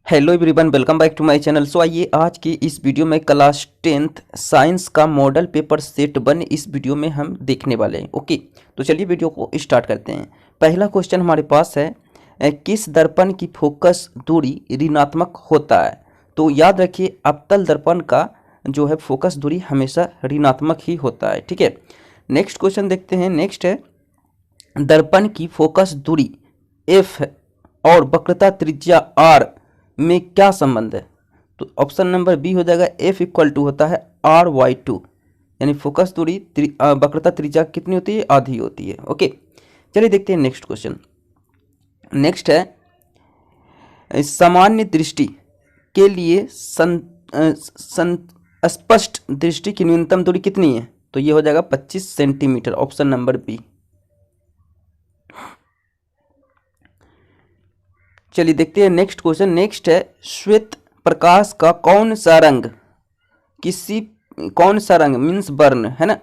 Hello everyone, welcome back to my channel. So आइए आज की इस वीडियो में क्लास 10th साइंस का मॉडल पेपर सेट 1 इस वीडियो में हम देखने वाले हैं। ओके, तो चलिए वीडियो को स्टार्ट करते हैं। पहला क्वेश्चन हमारे पास है, किस दर्पण की फोकस दूरी ऋणात्मक होता है। तो याद रखिए, अवतल दर्पण का जो है फोकस दूरी हमेशा ऋणात्मक ही होता है। ठीक है, नेक्स्ट क्वेश्चन देखते हैं। नेक्स्ट है, दर्पण की फोकस दूरी एफ और वक्रता त्रिज्या आर में क्या संबंध है। तो ऑप्शन नंबर बी हो जाएगा, एफ इक्वल टू होता है R/2, यानी फोकस दूरी वक्रता त्रिज्या कितनी होती है, आधी होती है। ओके, चलिए देखते हैं नेक्स्ट क्वेश्चन। नेक्स्ट है, सामान्य दृष्टि के लिए स्पष्ट दृष्टि की न्यूनतम दूरी कितनी है। तो ये हो जाएगा 25 सेंटीमीटर, ऑप्शन नंबर बी। चलिए देखते हैं नेक्स्ट क्वेश्चन। नेक्स्ट है, श्वेत प्रकाश का कौन सा रंग मीन्स वर्ण है ना,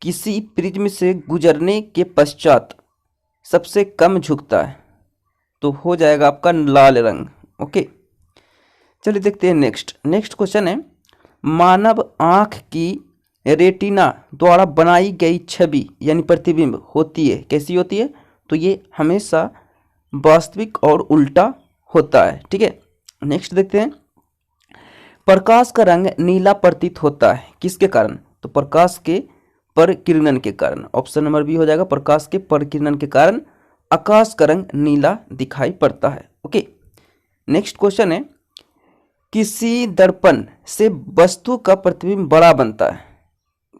किसी प्रिज्म से गुजरने के पश्चात सबसे कम झुकता है। तो हो जाएगा आपका लाल रंग। ओके, चलिए देखते हैं नेक्स्ट क्वेश्चन है, मानव आंख की रेटिना द्वारा बनाई गई छवि यानी प्रतिबिंब होती है, कैसी होती है। तो ये हमेशा वास्तविक और उल्टा होता है। ठीक है, नेक्स्ट देखते हैं, प्रकाश का रंग नीला प्रतीत होता है किसके कारण। तो प्रकाश के परिकिरणन के कारण, ऑप्शन नंबर बी हो जाएगा, प्रकाश के परिकिरणन के कारण आकाश का रंग नीला दिखाई पड़ता है। ओके, नेक्स्ट क्वेश्चन है, किसी दर्पण से वस्तु का प्रतिबिंब बड़ा बनता है।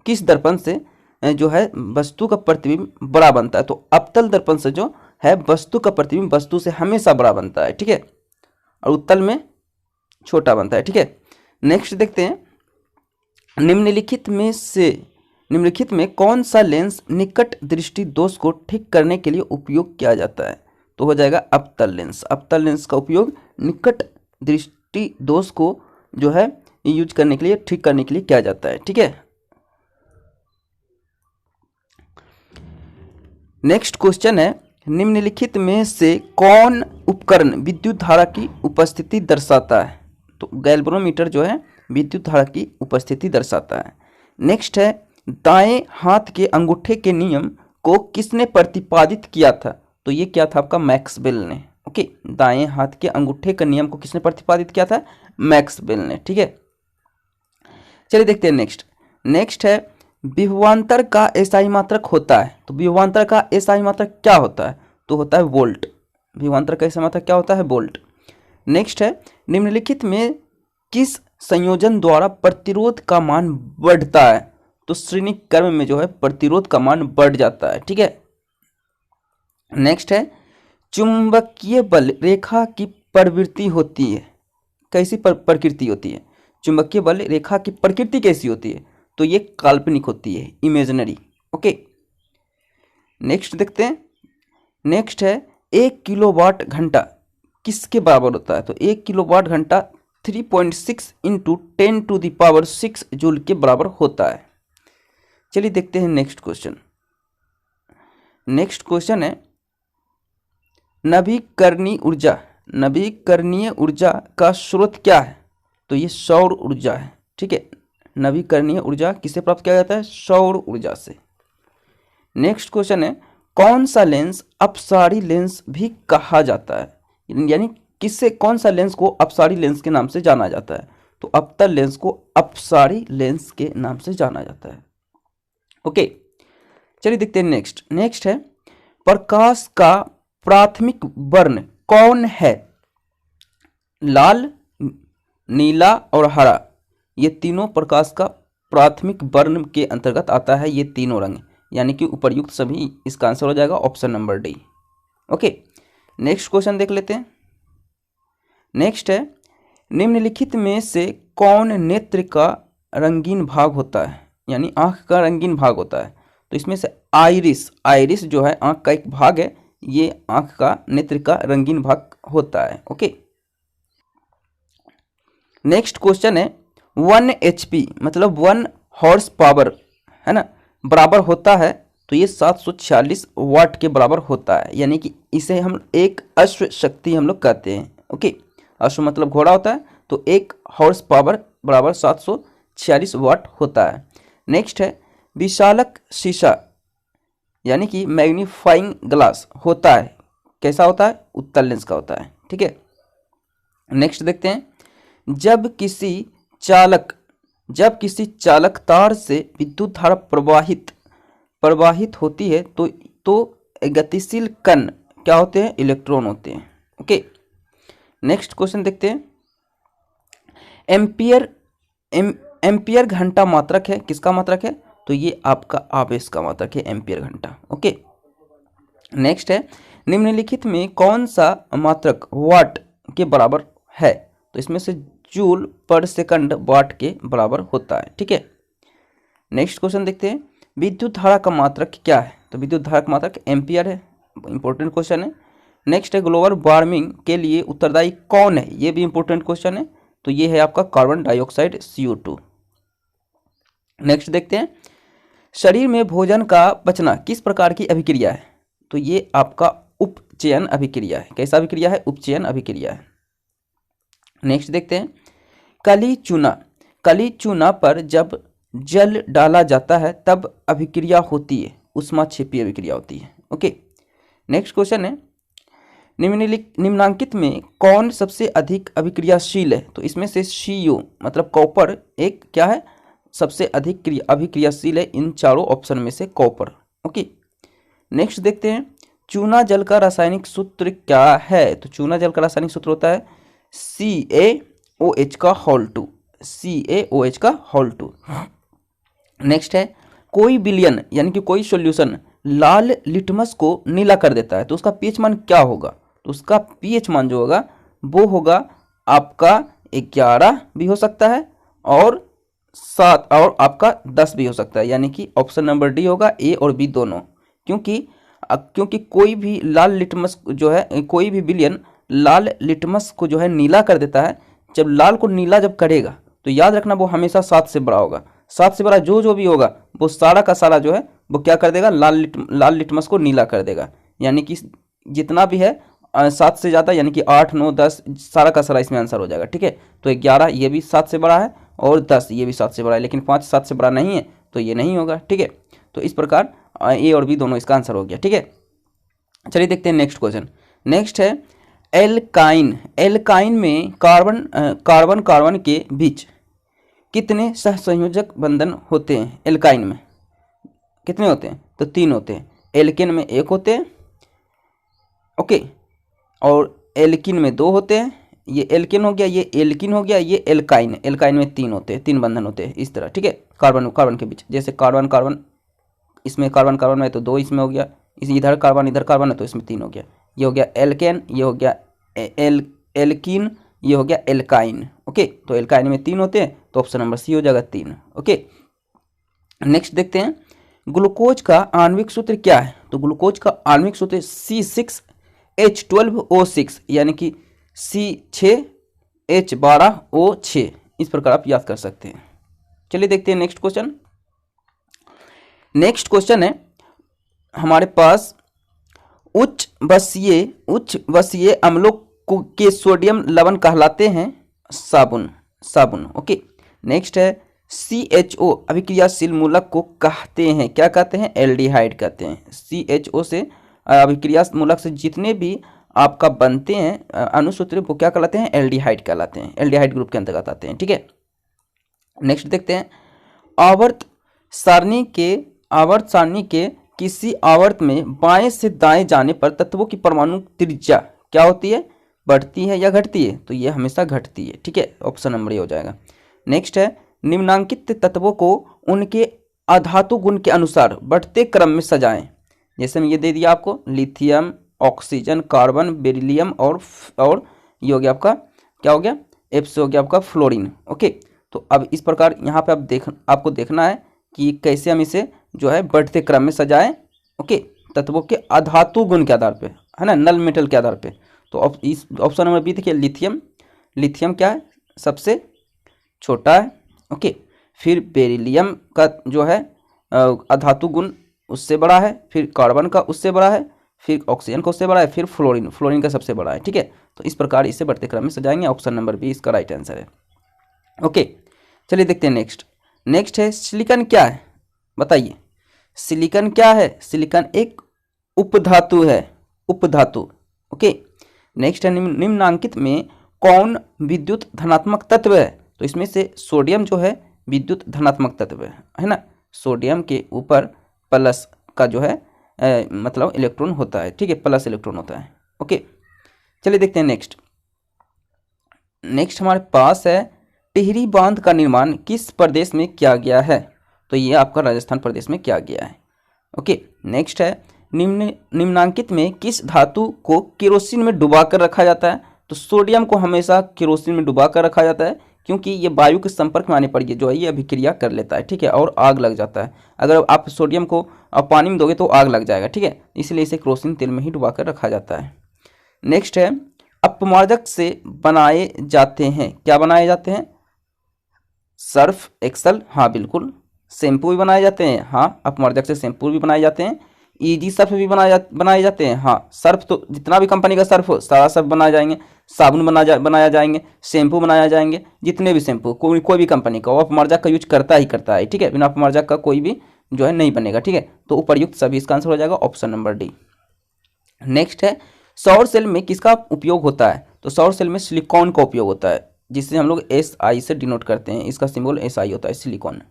किस दर्पण से जो है वस्तु का प्रतिबिंब बड़ा बनता है। तो अवतल दर्पण से जो है वस्तु का प्रतिबिंब वस्तु से हमेशा बड़ा बनता है। ठीक है, और उत्तल में छोटा बनता है। ठीक है, नेक्स्ट देखते हैं, निम्नलिखित में कौन सा लेंस निकट दृष्टि दोष को ठीक करने के लिए उपयोग किया जाता है। तो हो जाएगा अवतल लेंस। अवतल लेंस का उपयोग निकट दृष्टि दोष को जो है यूज करने के लिए, ठीक करने के लिए किया जाता है। ठीक है, नेक्स्ट क्वेश्चन है, निम्नलिखित में से कौन उपकरण विद्युत धारा की उपस्थिति दर्शाता है। तो गैल्वेनोमीटर जो है विद्युत धारा की उपस्थिति दर्शाता है। नेक्स्ट है, दाएं हाथ के अंगूठे के नियम को किसने प्रतिपादित किया था। तो ये क्या था आपका, मैक्सवेल ने। ओके, दाएं हाथ के अंगूठे के नियम को किसने प्रतिपादित किया था, मैक्सवेल ने। ठीक है, चलिए देखते हैं नेक्स्ट है, विभवांतर का एसआई मात्रक होता है। तो विभवांतर का एसआई मात्रक क्या होता है। तो होता है वोल्ट। विभवांतर का एसआई मात्रक क्या होता है, वोल्ट। नेक्स्ट है, निम्नलिखित में किस संयोजन द्वारा प्रतिरोध का मान बढ़ता है। तो श्रेणी क्रम में जो है प्रतिरोध का मान बढ़ जाता है। ठीक है, नेक्स्ट है, चुंबकीय बल रेखा की प्रवृत्ति होती है, कैसी प्रकृति होती है। चुंबकीय बल रेखा की प्रकृति कैसी होती है। तो ये काल्पनिक होती है, इमेजिनरी। ओके, नेक्स्ट देखते हैं। नेक्स्ट है, 1 किलोवाट घंटा किसके बराबर होता है। तो 1 किलोवाट घंटा 3.6 × 10⁶ जूल के बराबर होता है। चलिए देखते हैं नेक्स्ट क्वेश्चन है, नवीकरणीय ऊर्जा का स्रोत क्या है। तो ये सौर ऊर्जा है। ठीक है, नवीकरणीय ऊर्जा किससे प्राप्त किया जाता है, सौर ऊर्जा से। नेक्स्ट क्वेश्चन है, कौन सा लेंस अपसारी लेंस भी कहा जाता है, यानी कौन सा लेंस को अपसारी लेंस के नाम से जाना जाता है। तो अवतल लेंस को अपसारी लेंस के नाम से जाना जाता है। ओके, चलिए देखते हैं नेक्स्ट है, प्रकाश का प्राथमिक वर्ण कौन है। लाल, नीला और हरा, ये तीनों प्रकाश का प्राथमिक वर्ण के अंतर्गत आता है। ये तीनों रंग, यानी कि उपर्युक्त सभी, इसका आंसर हो जाएगा option number D. Okay, next question देख लेते हैं। नेक्स्ट है, निम्नलिखित में से कौन नेत्र का रंगीन भाग होता है, यानी आंख का रंगीन भाग होता है। तो इसमें से आइरिस जो है आंख का एक भाग है, ये आंख का नेत्र का रंगीन भाग होता है। ओके, नेक्स्ट क्वेश्चन है, 1 HP मतलब 1 हॉर्स पावर है ना, बराबर होता है। तो ये 746 वाट के बराबर होता है, यानी कि इसे हम एक अश्व शक्ति हम लोग कहते हैं। ओके, अश्व मतलब घोड़ा होता है, तो 1 हॉर्स पावर बराबर 746 वाट होता है। नेक्स्ट है विशालक शीशा यानी कि मैग्नीफाइंग ग्लास होता है, कैसा होता है? उत्तल लेंस का होता है, ठीक है। नेक्स्ट देखते हैं, जब किसी चालक तार से विद्युत धारा प्रवाहित होती है तो गतिशील कण क्या होते हैं? इलेक्ट्रॉन होते हैं, ओके। नेक्स्ट क्वेश्चन देखते हैं, एम्पियर घंटा मात्रक है, किसका मात्रक है? तो ये आपका आवेश का मात्रक है, एम्पियर घंटा, ओके। नेक्स्ट है, निम्नलिखित में कौन सा मात्रक वाट के बराबर है? तो इसमें से जूल पर सेकंड वाट के बराबर होता है, ठीक है। नेक्स्ट क्वेश्चन देखते हैं, विद्युत धारा का मात्रक क्या है? तो विद्युत धारा का मात्रक एम्पियर है, इंपॉर्टेंट क्वेश्चन है। नेक्स्ट है, ग्लोबल वार्मिंग के लिए उत्तरदायी कौन है? ये भी इंपॉर्टेंट क्वेश्चन है, तो ये है आपका कार्बन डाइऑक्साइड CO2। नेक्स्ट देखते हैं, शरीर में भोजन का पचना किस प्रकार की अभिक्रिया है? तो ये आपका उपचयन अभिक्रिया है, कैसा अभिक्रिया है? उपचयन अभिक्रिया है। नेक्स्ट देखते हैं, कली चूना पर जब जल डाला जाता है तब अभिक्रिया होती है, ऊष्माक्षेपी अभिक्रिया होती है, ओके। नेक्स्ट क्वेश्चन है, निम्नांकित में कौन सबसे अधिक अभिक्रियाशील है? तो इसमें से CO मतलब कॉपर एक क्या है? सबसे अधिक अभिक्रियाशील है इन चारों ऑप्शन में से कॉपर, ओके। नेक्स्ट देखते हैं, चूना जल का रासायनिक सूत्र क्या है? तो चूना जल का रासायनिक सूत्र होता है CaOH का होल 2, CaOH का होल 2। नेक्स्ट है, कोई विलयन यानी कि कोई सॉल्यूशन लाल लिटमस को नीला कर देता है, तो उसका pH मान क्या होगा? तो उसका pH मान जो होगा वो होगा आपका 11 भी हो सकता है और 7 और आपका 10 भी हो सकता है, यानी कि ऑप्शन नंबर डी होगा, A और B दोनों। क्योंकि कोई भी लाल लिटमस जो है, कोई भी विलयन लाल लिटमस को जो है नीला कर देता है। जब लाल को नीला जब करेगा तो याद रखना वो हमेशा 7 से बड़ा होगा। 7 से बड़ा जो भी होगा वो सारा का सारा जो है वो क्या कर देगा? लाल लिटमस को नीला कर देगा, यानी कि जितना भी है 7 से ज़्यादा यानी कि 8, 9, 10 सारा का सारा इसमें आंसर हो जाएगा, ठीक है। तो 11 ये भी 7 से बड़ा है और 10 ये भी 7 से बड़ा है, लेकिन 5 7 से बड़ा नहीं है तो ये नहीं होगा, ठीक है। तो इस प्रकार A और B दोनों इसका आंसर हो गया, ठीक है। चलिए देखते हैं नेक्स्ट क्वेश्चन। नेक्स्ट है, एल्काइन में कार्बन के बीच कितने सहसंयोजक बंधन होते हैं? एल्काइन में कितने होते हैं? तो 3 होते हैं। एल्केन में 1 होते हैं, ओके, और एल्किन में 2 होते हैं। ये एल्केन हो गया, ये एल्किन हो गया, ये एल्काइन में 3 होते हैं, 3 बंधन होते हैं इस तरह, ठीक है। कार्बन के बीच, जैसे कार्बन इसमें कार्बन में तो 2 इसमें हो गया, इधर कार्बन है तो इसमें 3 हो गया। ये हो गया एल्केन, ये हो गया एल्किन, ये हो गया एल्काइन, ओके। तो एल्काइन में 3 होते हैं तो ऑप्शन नंबर सी हो जाएगा 3, ओके। नेक्स्ट देखते हैं, ग्लूकोज का आणविक सूत्र क्या है? तो ग्लूकोज का आणविक सूत्र C6H12O6 यानी कि C6H12O6, इस प्रकार आप याद कर सकते हैं। चलिए देखते हैं नेक्स्ट क्वेश्चन। नेक्स्ट क्वेश्चन है हमारे पास, उच्च वसीय अम्लों के सोडियम लवण कहलाते हैं साबुन, ओके। नेक्स्ट है, CHO अभिक्रियाशील मूलक को कहते हैं, क्या कहते हैं? एल्डिहाइड कहते हैं। CHO से अभिक्रिया मूलक से जितने भी आपका बनते हैं अनुसूत्र वो क्या कहलाते हैं? एल्डिहाइड कहलाते हैं, एल्डिहाइड ग्रुप के अंतर्गत आते हैं, ठीक है। नेक्स्ट देखते हैं, आवर्त सारणी के किसी आवर्त में बाएं से दाएं जाने पर तत्वों की परमाणु त्रिज्या क्या होती है? बढ़ती है या घटती है? तो ये हमेशा घटती है, ठीक है। ऑप्शन नंबर ये हो जाएगा। नेक्स्ट है, निम्नांकित तत्वों को उनके अधातु गुण के अनुसार बढ़ते क्रम में सजाएं। जैसे मैं ये दे दिया आपको, लिथियम, ऑक्सीजन, कार्बन, बेरिलियम और ये हो गया आपका क्या हो गया? F से हो गया आपका फ्लोरीन, ओके। तो अब इस प्रकार यहाँ पे आपको देखना है कि कैसे हम इसे जो है बढ़ते क्रम में सजाएं, ओके, तत्वों के अधातु गुण के आधार पे, है ना, नल मेटल के आधार पे। तो इस ऑप्शन नंबर बी देखिए, लिथियम क्या है? सबसे छोटा है, ओके। फिर बेरिलियम का जो है अधातु गुण उससे बड़ा है, फिर कार्बन का उससे बड़ा है, फिर ऑक्सीजन का उससे बड़ा है, फिर फ्लोरीन, फ्लोरीन का सबसे बड़ा है। ठीक है, तो इस प्रकार इसे बढ़ते क्रम में सजाएंगे। ऑप्शन नंबर बी इसका राइट आंसर है। ओके, चलिए देखते हैं नेक्स्ट। नेक्स्ट है सिलिकॉन क्या है, बताइए सिलिकॉन क्या है। सिलिकॉन एक उपधातु है, उपधातु। ओके, नेक्स्ट है निम्नांकित में कौन विद्युत धनात्मक तत्व है। तो इसमें से सोडियम जो है विद्युत धनात्मक तत्व है ना। सोडियम के ऊपर प्लस का जो है मतलब इलेक्ट्रॉन होता है। ठीक है, प्लस इलेक्ट्रॉन होता है। ओके, चलिए देखते हैं नेक्स्ट। नेक्स्ट हमारे पास है टिहरी बांध का निर्माण किस प्रदेश में किया गया है। तो ये आपका राजस्थान प्रदेश में किया गया है। ओके, नेक्स्ट है निम्नांकित में किस धातु को केरोसिन में डुबा कर रखा जाता है। तो सोडियम को हमेशा केरोसिन में डुबा कर रखा जाता है, क्योंकि ये वायु के संपर्क में आने पर ये जो है ये अभिक्रिया कर लेता है। ठीक है, और आग लग जाता है। अगर आप सोडियम को आप पानी में दोगे तो आग लग जाएगा। ठीक है, इसलिए इसे केरोसिन तेल में ही डुबा कर रखा जाता है। नेक्स्ट है अपमार्जक से बनाए जाते हैं, क्या बनाए जाते हैं। सर्फ एक्सल, हाँ बिल्कुल। शैम्पू भी बनाए जाते हैं, हाँ अपमार्जक से शैम्पू भी बनाए जाते हैं। ईजी सर्फ भी बनाए जाते हैं, हाँ सर्फ तो जितना भी कंपनी का सर्फ हो सारा सर्फ बनाए जाएंगे। साबुन बनाया जाएंगे, शैम्पू बनाया जाएंगे, जितने भी शैम्पू कोई भी कंपनी का वो अपमार्जक का यूज करता ही करता है। ठीक है, बिना अपमार्जक का कोई भी जो है नहीं बनेगा। ठीक है, तो उपर्युक्त सभी इसका आंसर हो जाएगा ऑप्शन नंबर डी। नेक्स्ट है सौर सेल में किसका उपयोग होता है। तो सौर सेल में सिलिकॉन का उपयोग होता है, जिससे हम लोग SI से डिनोट करते हैं। इसका सिंबल SI होता है, सिलिकॉन।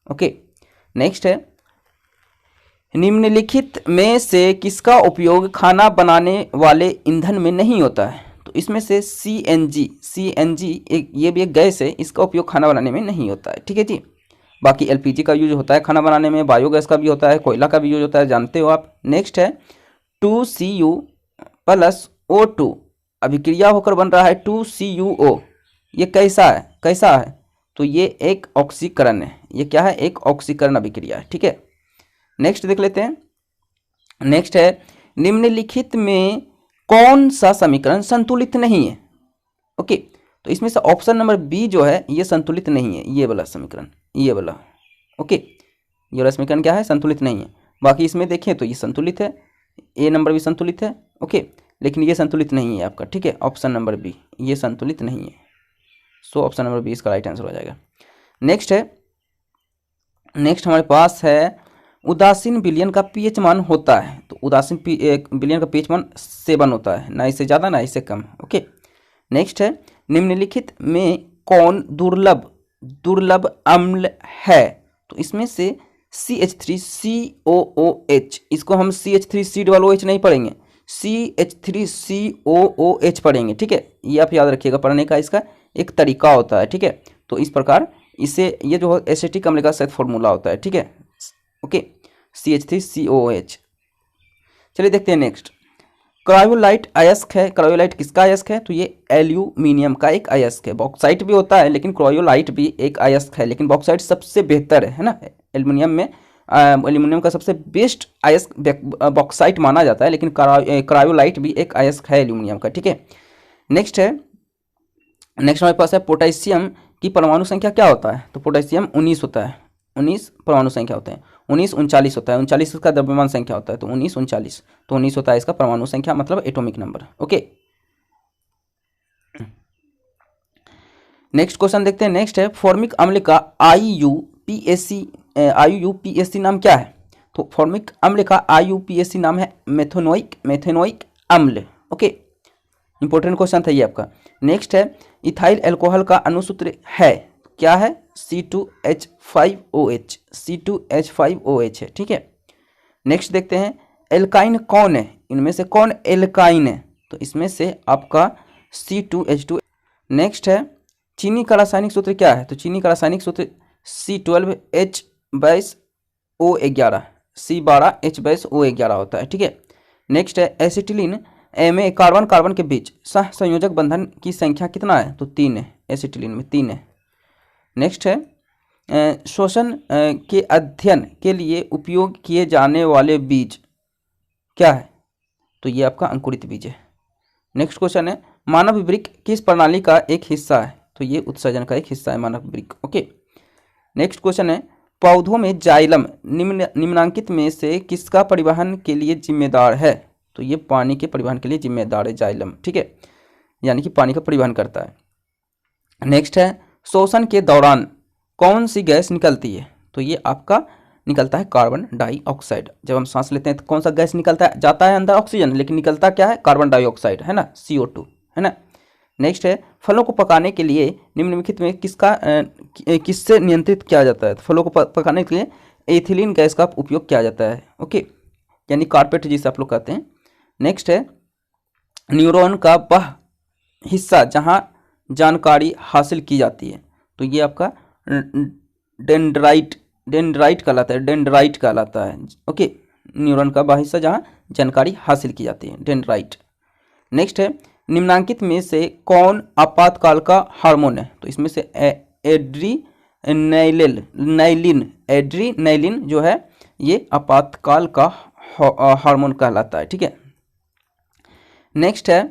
ओके, नेक्स्ट है निम्नलिखित में से किसका उपयोग खाना बनाने वाले ईंधन में नहीं होता है। तो इसमें से CNG ये भी एक गैस है, इसका उपयोग खाना बनाने में नहीं होता है। ठीक है जी, बाकी LPG का यूज होता है खाना बनाने में, बायोगैस का भी होता है, कोयला का भी यूज होता है, जानते हो आप। नेक्स्ट है 2Cu प्लस O2 अभिक्रिया होकर बन रहा है 2CuO। ये कैसा है तो ये एक ऑक्सीकरण है। ये क्या है, एक ऑक्सीकरण अभिक्रिया है। ठीक है, नेक्स्ट देख लेते हैं। नेक्स्ट है निम्नलिखित में कौन सा समीकरण संतुलित नहीं है। ओके, तो इसमें से ऑप्शन नंबर बी जो है ये संतुलित नहीं है, ये वाला समीकरण, ये वाला। ओके, ये वाला समीकरण क्या है, संतुलित नहीं है। बाकी इसमें देखें तो ये संतुलित है, ए नंबर भी संतुलित है। ओके, लेकिन ये संतुलित नहीं है आपका। ठीक है, ऑप्शन नंबर बी ये संतुलित नहीं है। सो ऑप्शन नंबर बी इसका राइट आंसर हो जाएगा। नेक्स्ट हमारे पास है उदासीन विलयन का pH मान होता है। तो उदासीन विलयन का pH मान 7 होता है, ना इससे ज़्यादा ना इससे कम। ओके, नेक्स्ट है निम्नलिखित में कौन दुर्लभ अम्ल है। तो इसमें से CH3COOH, इसको हम CH3COOH नहीं पढ़ेंगे, CH3COOH पढ़ेंगे। ठीक है, ये आप याद रखिएगा, पढ़ने का इसका एक तरीका होता है। ठीक है, तो इस प्रकार इसे ये जो एसिटिक अम्ल का शायद फॉर्मूला होता है। ठीक है, ओके, CH3COOH। चलिए देखते हैं नेक्स्ट। क्रायोलाइट अयस्क है, क्रायोलाइट किसका अयस्क है। तो ये एल्यूमिनियम का एक अयस्क है। बॉक्साइट भी होता है लेकिन क्रायोलाइट भी एक अयस्क है, लेकिन बॉक्साइट सबसे बेहतर है ना। एल्यूमिनियम में एल्यूमिनियम का सबसे बेस्ट अयस्क बॉक्साइट माना जाता है, लेकिन क्रायोलाइट भी एक अयस्क है एल्यूमिनियम का। ठीक है, नेक्स्ट हमारे पास है पोटेशियम की परमाणु संख्या क्या होता है। तो पोटेशियम 19 होता है, 19 परमाणु संख्या होते हैं। 19 39 होता है, 39 इसका द्रव्यमान संख्या होता है, तो 19 39, तो 19 होता है इसका परमाणु संख्या, मतलब atomic number. Okay, next question देखते हैं। नेक्स्ट है फॉर्मिक अम्ल का IUPAC नाम क्या है। तो फॉर्मिक अम्ल का IUPAC नाम है मेथेनोइक अम्ल। ओके, इंपॉर्टेंट क्वेश्चन था ये आपका। नेक्स्ट है इथाइल अल्कोहल का अणुसूत्र है, क्या है, C2H5OH है। ठीक है, नेक्स्ट देखते हैं एल्काइन कौन है, इनमें से कौन एल्काइन है। तो इसमें से आपका C2H2। नेक्स्ट है चीनी का रासायनिक सूत्र क्या है। तो चीनी का रासायनिक सूत्र C12H22O11, C12H22O11 होता है। ठीक है, नेक्स्ट है एसिटिलीन में कार्बन के बीच सह संयोजक बंधन की संख्या कितना है। तो 3 है, एसिटिलीन में 3 है। नेक्स्ट है श्वसन के अध्ययन के लिए उपयोग किए जाने वाले बीज क्या है। तो ये आपका अंकुरित बीज है। नेक्स्ट क्वेश्चन है मानव वृक्क किस प्रणाली का एक हिस्सा है। तो ये उत्सर्जन का एक हिस्सा है मानव वृक्क। ओके, नेक्स्ट क्वेश्चन है पौधों में जाइलम निम्नांकित में से किसका परिवहन के लिए जिम्मेदार है। तो ये पानी के परिवहन के लिए जिम्मेदार है जाइलम, ठीक है, यानी कि पानी का परिवहन करता है। नेक्स्ट है श्वसन के दौरान कौन सी गैस निकलती है, तो ये आपका निकलता है कार्बन डाइऑक्साइड। जब हम सांस लेते हैं तो कौन सा गैस निकलता है, जाता है अंदर ऑक्सीजन, लेकिन निकलता क्या है, कार्बन डाइऑक्साइड, है ना, CO2, है ना। नेक्स्ट है फलों को पकाने के लिए निम्नलिखित में किससे नियंत्रित किया जाता है, तो फलों को पकाने के लिए एथिलीन गैस का उपयोग किया जाता है, ओके, यानी कारपेट जिसे आप लोग कहते हैं। नेक्स्ट है न्यूरॉन का वह हिस्सा जहां जानकारी हासिल की जाती है, तो ये आपका डेंड्राइट कहलाता है, ओके, न्यूरॉन का वह हिस्सा जहां जानकारी हासिल की जाती है, डेंड्राइट। नेक्स्ट है निम्नांकित में से कौन आपातकाल का हार्मोन है, तो इसमें से एड्रीनैलिन जो है ये आपातकाल का हार्मोन कहलाता है, ठीक है। नेक्स्ट है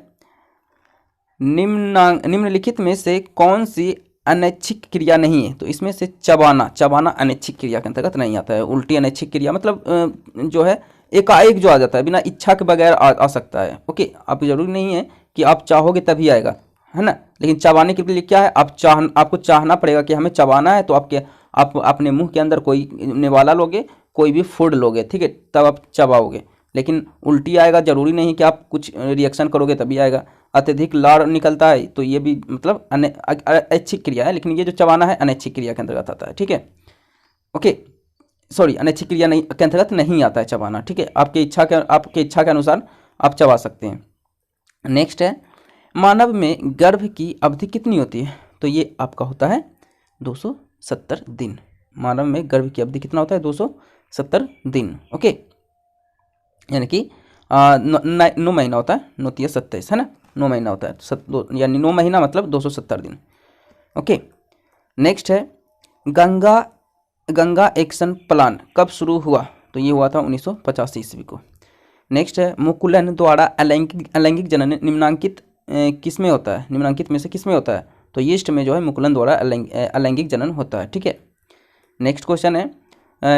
निम्नलिखित में से कौन सी अनैच्छिक क्रिया नहीं है, तो इसमें से चबाना अनैच्छिक क्रिया के अंतर्गत नहीं आता है। उल्टी अनैच्छिक क्रिया मतलब जो है एकाएक जो आ जाता है, बिना इच्छा के बगैर आ सकता है, ओके। आप जरूरी नहीं है कि आप चाहोगे तभी आएगा, है ना, लेकिन चबाने के लिए क्या है, आपको चाहना पड़ेगा कि हमें चबाना है, तो आप अपने मुंह के अंदर कोई निवाला लोगे, कोई भी फूड लोगे, ठीक है, तब आप चबाओगे। लेकिन उल्टी आएगा, जरूरी नहीं कि आप कुछ रिएक्शन करोगे तभी आएगा। अत्यधिक लार निकलता है तो ये भी मतलब अनैच्छिक क्रिया है, लेकिन ये जो चबाना है अनैच्छिक क्रिया के अंतर्गत आता है, ठीक है, ओके, सॉरी, अनैच्छिक क्रिया नहीं के अंतर्गत नहीं आता है चबाना, ठीक है, आपकी इच्छा के अनुसार आप चबा सकते हैं। नेक्स्ट है मानव में गर्भ की अवधि कितनी होती है, तो ये आपका होता है 270 दिन। मानव में गर्भ की अवधि कितना होता है, 270 दिन, ओके, यानी कि 9 महीना होता है, 9 × 27, है ना, 9 महीना होता है, यानी 9 महीना मतलब 270 दिन, ओके। नेक्स्ट है गंगा एक्शन प्लान कब शुरू हुआ, तो ये हुआ था 1985 ईस्वी को। नेक्स्ट है मुकुलन द्वारा अलैंगिक जनन निम्नांकित किसमें होता है, निम्नांकित में से किसमें होता है, तो यीस्ट में जो है मुकुलन द्वारा अलैंगिक जनन होता है, ठीक है। नेक्स्ट क्वेश्चन है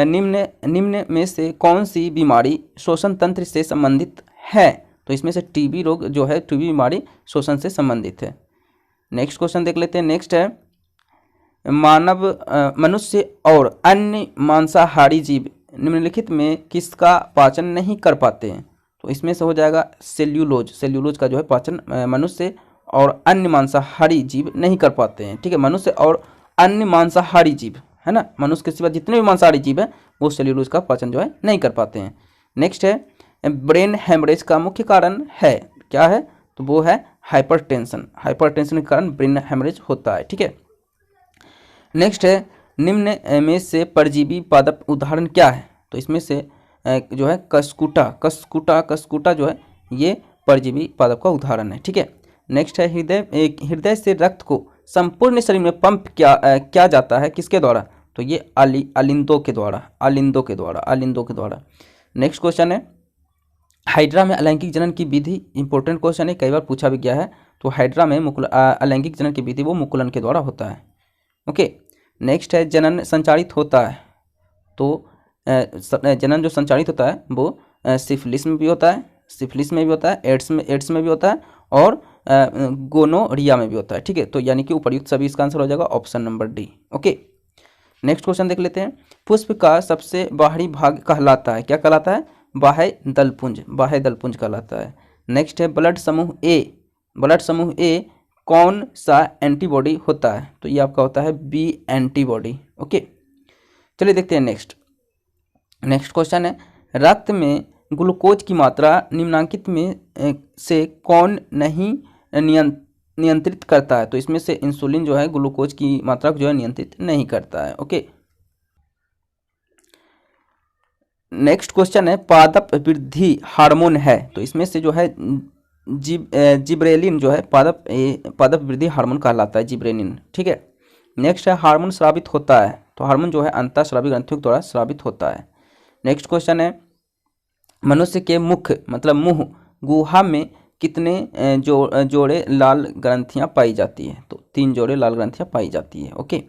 निम्न में से कौन सी बीमारी श्वसन तंत्र से संबंधित है, तो इसमें से टीबी रोग जो है, टीबी बीमारी श्वसन से संबंधित है। नेक्स्ट क्वेश्चन देख लेते हैं। नेक्स्ट है मनुष्य और अन्य मांसाहारी जीव निम्नलिखित में किसका पाचन नहीं कर पाते हैं, तो इसमें से हो जाएगा सेल्यूलोज का जो है पाचन मनुष्य और अन्य मांसाहारी जीव नहीं कर पाते हैं, ठीक है, मनुष्य और अन्य मांसाहारी जीव, है ना, मनुष्य के सिवा जितने भी मांसाहारी जीव है वो सेल्यूलोज का पाचन जो है नहीं कर पाते हैं। नेक्स्ट है ब्रेन हेमरेज का मुख्य कारण है, क्या है, तो वो है हाइपरटेंशन के कारण ब्रेन हेमरेज होता है, ठीक है। नेक्स्ट है निम्न में से परजीवी पादप उदाहरण क्या है, तो इसमें से जो है कस्कुटा जो है ये परजीवी पादप का उदाहरण है, ठीक है। नेक्स्ट है हृदय से रक्त को संपूर्ण शरीर में पंप किया जाता है किसके द्वारा, तो ये आलिंदों के द्वारा। नेक्स्ट क्वेश्चन है हाइड्रा में अलैंगिक जनन की विधि, इंपॉर्टेंट क्वेश्चन है, कई बार पूछा भी गया है, तो हाइड्रा में अलैंगिक जनन की विधि वो मुकुलन के द्वारा होता है, ओके। नेक्स्ट है जनन संचारित होता है, तो जनन जो संचारित होता है वो सिफिलिस में भी होता है, एड्स में भी होता है और गोनोरिया में भी होता है, ठीक है, तो यानी कि उपर्युक्त सभी इसका आंसर हो जाएगा option number D, okay. Next question देख लेते हैं। पुष्प का सबसे बाहरी भाग कहलाता है, क्या कहलाता है, बाह्य दलपुंज कहलाता है। नेक्स्ट है ब्लड समूह ए कौन सा एंटीबॉडी होता है, तो ये आपका होता है बी एंटीबॉडी, ओके। चलिए देखते हैं नेक्स्ट क्वेश्चन है रक्त में ग्लूकोज की मात्रा निम्नांकित में से कौन नहीं नियंत्रित करता है, तो इसमें से इंसुलिन जो है ग्लूकोज की मात्रा को जो है नियंत्रित नहीं करता है, ओके। नेक्स्ट क्वेश्चन है पादप वृद्धि हार्मोन है, तो इसमें से जो है जिब्रेलिन जो है पादप वृद्धि हार्मोन कहलाता है, जिब्रेलिन, ठीक है। नेक्स्ट है हार्मोन स्रावित होता है, तो हार्मोन जो है अंतःस्रावी ग्रंथियों द्वारा स्रावित होता है। नेक्स्ट क्वेश्चन है मनुष्य के मुख मतलब मुंह गुहा में कितने जोड़े लाल ग्रंथियां पाई जाती है, तो 3 जोड़े लाल ग्रंथियां पाई जाती है, ओके।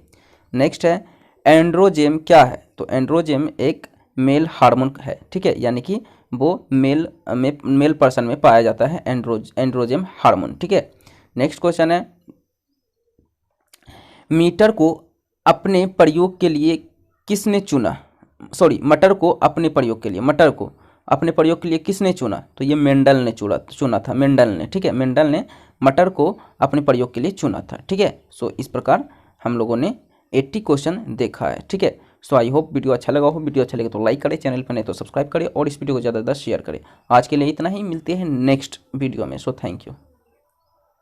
नेक्स्ट है एंड्रोजेन क्या है, तो एंड्रोजेन एक मेल हार्मोन है, ठीक है, यानी कि वो मेल पर्सन में पाया जाता है एंड्रोजन हार्मोन। ठीक है, नेक्स्ट क्वेश्चन है, मीटर को अपने प्रयोग के लिए किसने चुना? मटर को अपने प्रयोग के लिए किसने चुना? तो ये मेंडल ने चुना था, मेंडल ने। ठीक है, मेंडल ने मटर को अपने प्रयोग के लिए चुना था। ठीक है, सो इस प्रकार हम लोगों ने 80 क्वेश्चन देखा है। ठीक है, सो आई होप वीडियो अच्छा लगा हो। वीडियो अच्छा लगे तो लाइक करें, चैनल पर नहीं तो सब्सक्राइब करें और इस वीडियो को ज़्यादा से ज़्यादा शेयर करें। आज के लिए इतना ही, मिलते हैं नेक्स्ट वीडियो में। So thank you.